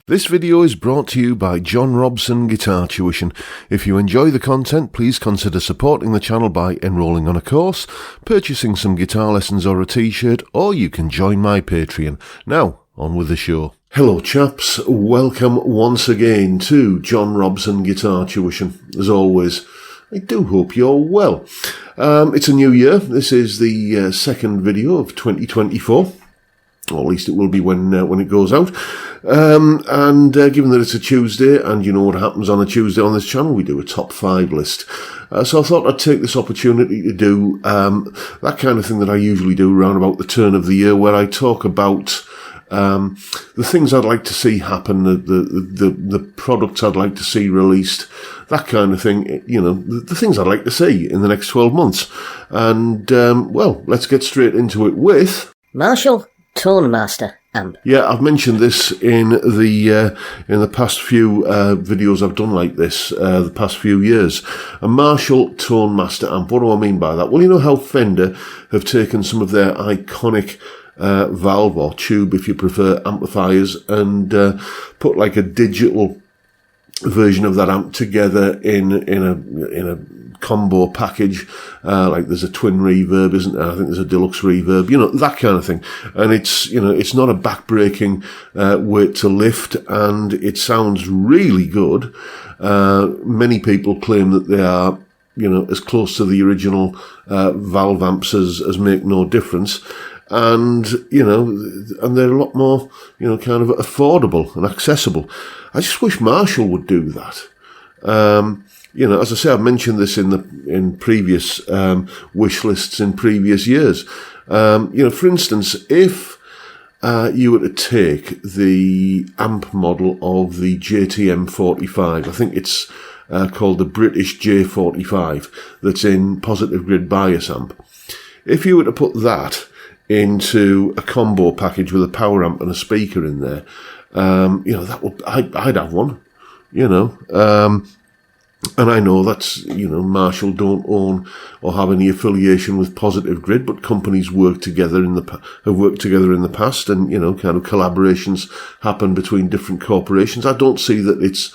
This video is brought to you by John Robson Guitar Tuition. If you enjoy the content, please consider supporting the channel by enrolling on a course, purchasing some guitar lessons or a t-shirt, or you can join my Patreon. Now, on with the show. Hello chaps, welcome once again to John Robson Guitar Tuition. As always, I do hope you're well. It's a new year. This is the second video of 2024. Or at least it will be when it goes out. Given that it's a Tuesday, and you know what happens on a Tuesday on this channel, we do a top 5 list. So I thought I'd take this opportunity to do that kind of thing that I usually do around about the turn of the year, where I talk about the things I'd like to see happen, the products I'd like to see released, that kind of thing, you know, the things I'd like to see in the next 12 months. And, well, let's get straight into it with Marshall Tone Master amp. Yeah, I've mentioned this in the past few videos I've done like this, the past few years. A Marshall Tone Master amp. What do I mean by that? Well, you know how Fender have taken some of their iconic valve or tube, if you prefer, amplifiers, and put like a digital version of that amp together in a combo package, like there's a twin reverb, isn't there? I think there's a deluxe reverb, you know, that kind of thing. And it's, you know, it's not a back-breaking weight to lift, and it sounds really good. Many people claim that they are, you know, as close to the original valve amps as make no difference. And, you know, and they're a lot more, you know, kind of affordable and accessible. I just wish Marshall would do that. You know, as I say, I've mentioned this in previous wish lists in previous years. You know, for instance, if you were to take the amp model of the JTM 45, I think it's called the British J45, that's in positive grid bias amp. If you were to put that into a combo package with a power amp and a speaker in there, you know, that would, I'd have one, you know. And I know that's, you know, Marshall don't own or have any affiliation with Positive Grid, but companies have worked together in the past, and, you know, kind of collaborations happen between different corporations. I don't see that it's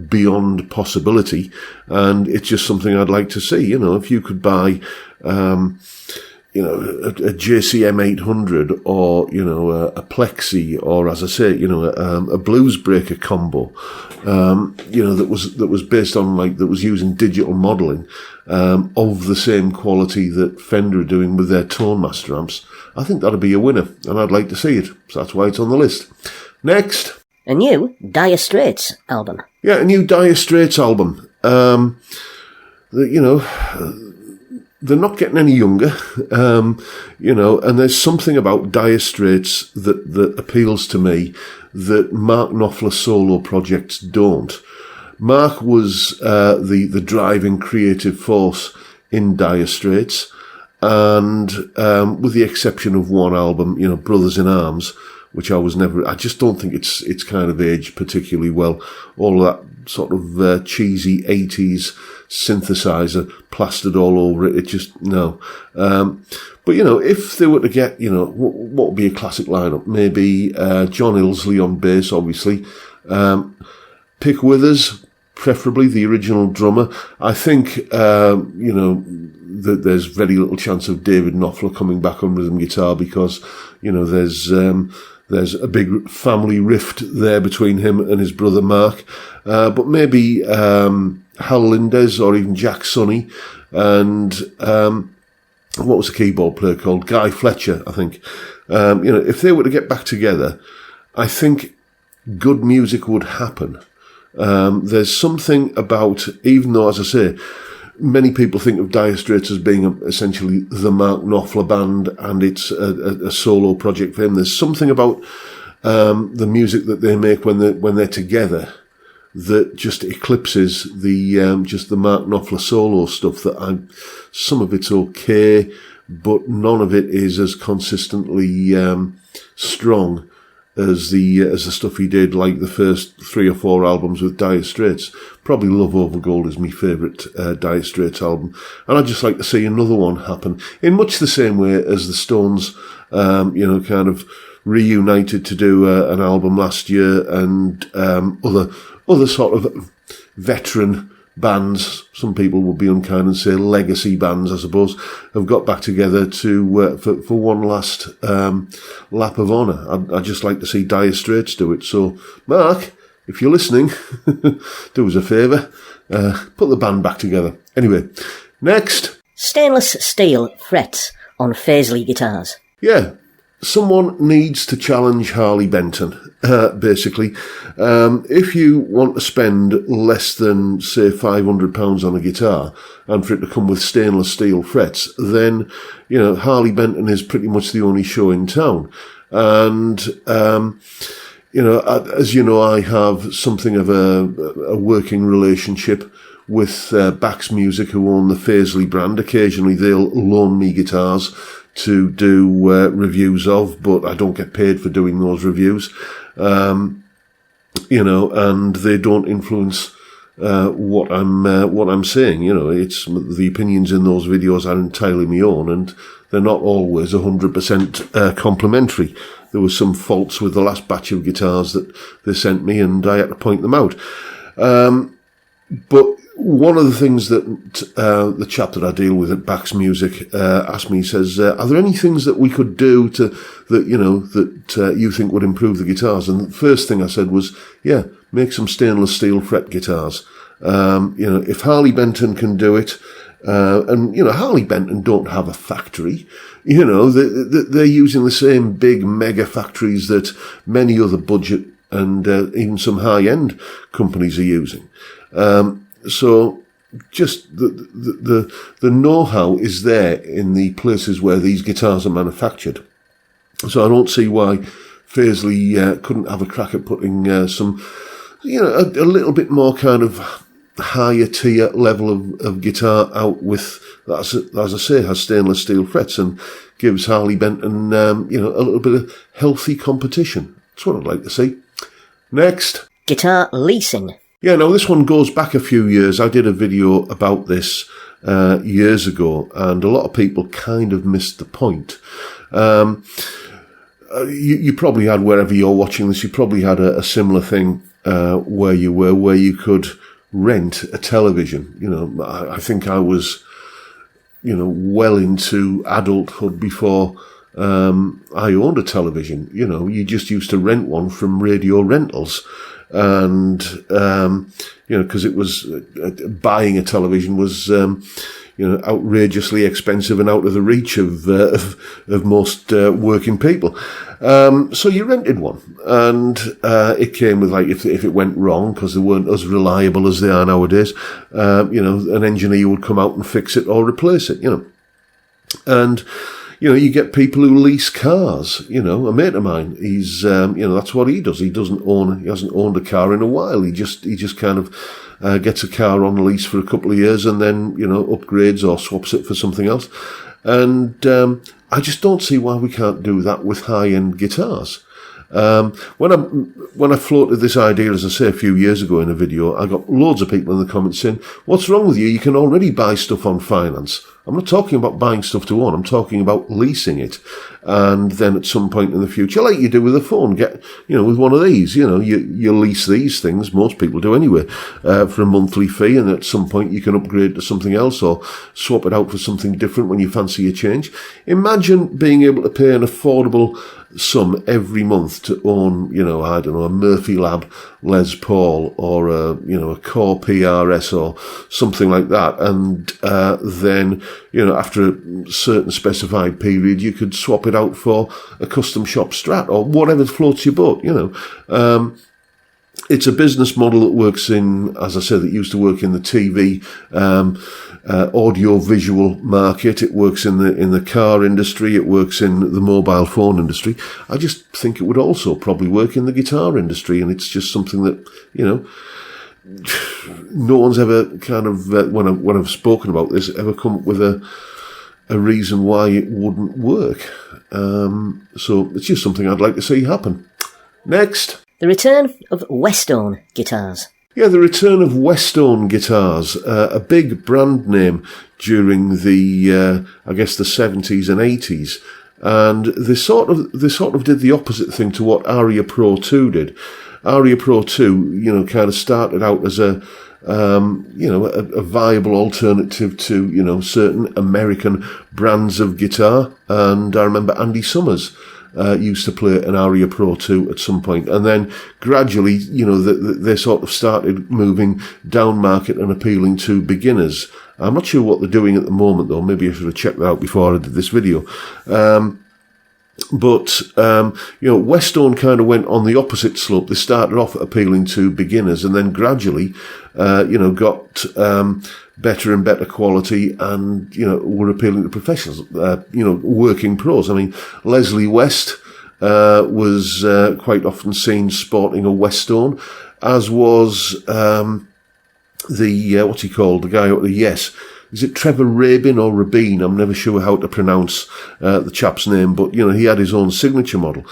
beyond possibility, and it's just something I'd like to see. You know, if you could buy, you know, a JCM 800, or, you know, a Plexi, or, as I say, you know, a Blues Breaker combo, you know, that was based on, like, that was using digital modelling, of the same quality that Fender are doing with their Tone Master amps. I think that'd be a winner, and I'd like to see it. So that's why it's on the list. Next. A new Dire Straits album. Yeah, a new Dire Straits album. You know, they're not getting any younger, you know, and there's something about Dire Straits that appeals to me that Mark Knopfler solo projects don't. Mark was the driving creative force in Dire Straits, and with the exception of one album, you know, Brothers in Arms, which I just don't think it's kind of aged particularly well. All of that sort of cheesy 80s synthesizer plastered all over it. It just, no. But, you know, if they were to get, you know, what would be a classic lineup? Maybe John Ilsley on bass, obviously. Pick Withers, preferably the original drummer. I think, you know, that there's very little chance of David Knopfler coming back on rhythm guitar, because, you know, there's a big family rift there between him and his brother Mark. But maybe Hal Lindes, or even Jack Sonny, and what was the keyboard player called? Guy Fletcher, I think. You know, if they were to get back together, I think good music would happen. There's something about, even though, as I say, many people think of Dire Straits as being essentially the Mark Knopfler band, and it's a solo project for him. There's something about the music that they make when they're together that just eclipses just the Mark Knopfler solo stuff. Some of it's okay, but none of it is as consistently strong as the stuff he did, like the first 3 or 4 albums with Dire Straits. Probably Love Over Gold is my favourite Dire Straits album, and I'd just like to see another one happen in much the same way as the Stones, you know, kind of reunited to do an album last year, and other sort of veteran bands, some people would be unkind and say legacy bands, I suppose, have got back together to for one last lap of honour. I'd just like to see Dire Straits do it. So, Mark, if you're listening, do us a favour, put the band back together. Anyway, next. Stainless steel frets on Paisley guitars. Yeah, someone needs to challenge Harley Benton, basically. If you want to spend less than, say, £500 on a guitar and for it to come with stainless steel frets, then, Harley Benton is pretty much the only show in town. And, as you know, I have something of a working relationship with Bax Music, who own the Paisley brand. Occasionally they'll loan me guitars to do reviews of, but I don't get paid for doing those reviews. And they don't influence what I'm saying. It's the opinions in those videos are entirely my own, and they're not always 100% complimentary. There were some faults with the last batch of guitars that they sent me, and I had to point them out. But one of the things that the chap that I deal with at Bax Music asked me, he says, are there any things that we could do that you think would improve the guitars? And the first thing I said was, yeah, make some stainless steel fret guitars. If Harley Benton can do it, and Harley Benton don't have a factory, they're using the same big mega factories that many other budget and even some high-end companies are using. So just the know-how is there in the places where these guitars are manufactured. So I don't see why Paisley couldn't have a crack at putting some, a little bit more kind of higher tier level of guitar out with, as I say, has stainless steel frets and gives Harley Benton, a little bit of healthy competition. That's what I'd like to see. Next. Guitar leasing. Yeah, now this one goes back a few years. I did a video about this years ago, and a lot of people kind of missed the point. You probably had, wherever you're watching this, you probably had a similar thing where you could rent a television. I think I was, well into adulthood before I owned a television. You just used to rent one from Radio Rentals. And, because it was, buying a television was, outrageously expensive and out of the reach of most, working people. So you rented one, and, it came with, like, if it went wrong, because they weren't as reliable as they are nowadays, an engineer would come out and fix it or replace it, and, you get people who lease cars. A mate of mine, he's, that's what he does. He hasn't owned a car in a while. He just kind of, gets a car on lease for a couple of years and then, upgrades or swaps it for something else. And, I just don't see why we can't do that with high-end guitars. When I floated this idea, as I say, a few years ago in a video, I got loads of people in the comments saying, what's wrong with you? You can already buy stuff on finance. I'm not talking about buying stuff to own. I'm talking about leasing it. And then at some point in the future, like you do with a phone, with one of these, you lease these things. Most people do anyway, for a monthly fee. And at some point you can upgrade to something else or swap it out for something different when you fancy a change. Imagine being able to pay an affordable sum every month to own, a Murphy Lab Les Paul or a Core PRS or something like that. And, then, after a certain specified period, you could swap it out for a custom shop Strat or whatever floats your boat, It's a business model that works in, as I said, that used to work in the TV, audio-visual market. It works in the car industry. It works in the mobile phone industry. I just think it would also probably work in the guitar industry, and it's just something that, no one's ever kind of, when I've spoken about this, ever come up with a reason why it wouldn't work. So it's just something I'd like to see happen. Next. The return of Westone Guitars. Yeah, the return of Westone Guitars, a big brand name during the, I guess the 70s and 80s. and they sort of did the opposite thing to what Aria Pro 2 did. Aria Pro 2, kind of started out as a viable alternative to, certain American brands of guitar. And I remember Andy Summers used to play an Aria Pro 2 at some point. And then gradually, they sort of started moving down market and appealing to beginners. I'm not sure what they're doing at the moment, though. Maybe I should have checked that out before I did this video. But Westone kind of went on the opposite slope. They started off appealing to beginners and then gradually, got better and better quality and, were appealing to professionals, working pros. I mean, Leslie West was quite often seen sporting a Westone, as was what's he called? The guy out the Yes. Is it Trevor Rabin or Rabin? I'm never sure how to pronounce the chap's name, but, he had his own signature model.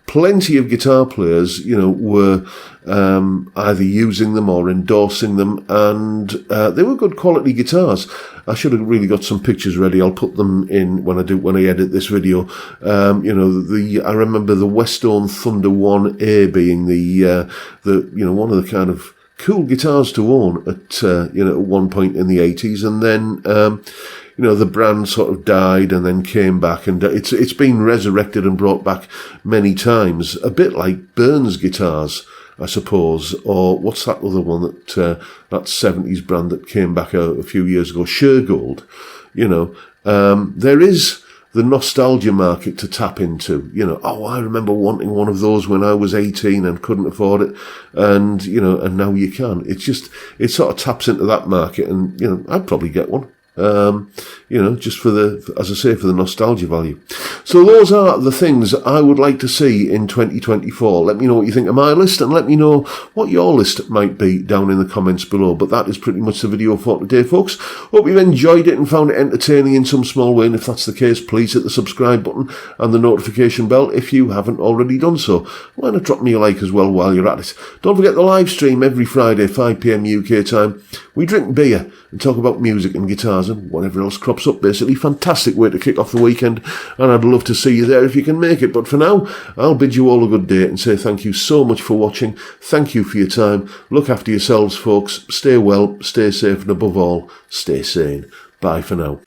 Plenty of guitar players, were either using them or endorsing them, and they were good quality guitars. I should have really got some pictures ready. I'll put them in when I edit this video. I remember the Westone Thunder 1A being the one of the kind of cool guitars to own at one point in the 80s, and then the brand sort of died and then came back, and it's been resurrected and brought back many times, a bit like Burns guitars, I suppose, or what's that other one that 70s brand that came back a few years ago, Shergold. There is the nostalgia market to tap into, I remember wanting one of those when I was 18 and couldn't afford it. And, and now you can. It sort of taps into that market, and, I'd probably get one. Just for the nostalgia value. So those are the things I would like to see in 2024. Let me know what you think of my list, and let me know what your list might be down in the comments below. But that is pretty much the video for today, folks. Hope you've enjoyed it and found it entertaining in some small way. And if that's the case, please hit the subscribe button and the notification bell if you haven't already done so. Why not drop me a like as well while you're at it? Don't forget the live stream every Friday, 5 PM UK time. We drink beer and talk about music and guitars and whatever else crops up, basically. Fantastic way to kick off the weekend, and I'd love to see you there if you can make it. But for now, I'll bid you all a good day and say thank you so much for watching. Thank you for your time. Look after yourselves, folks. Stay well, stay safe, and above all, stay sane. Bye for now.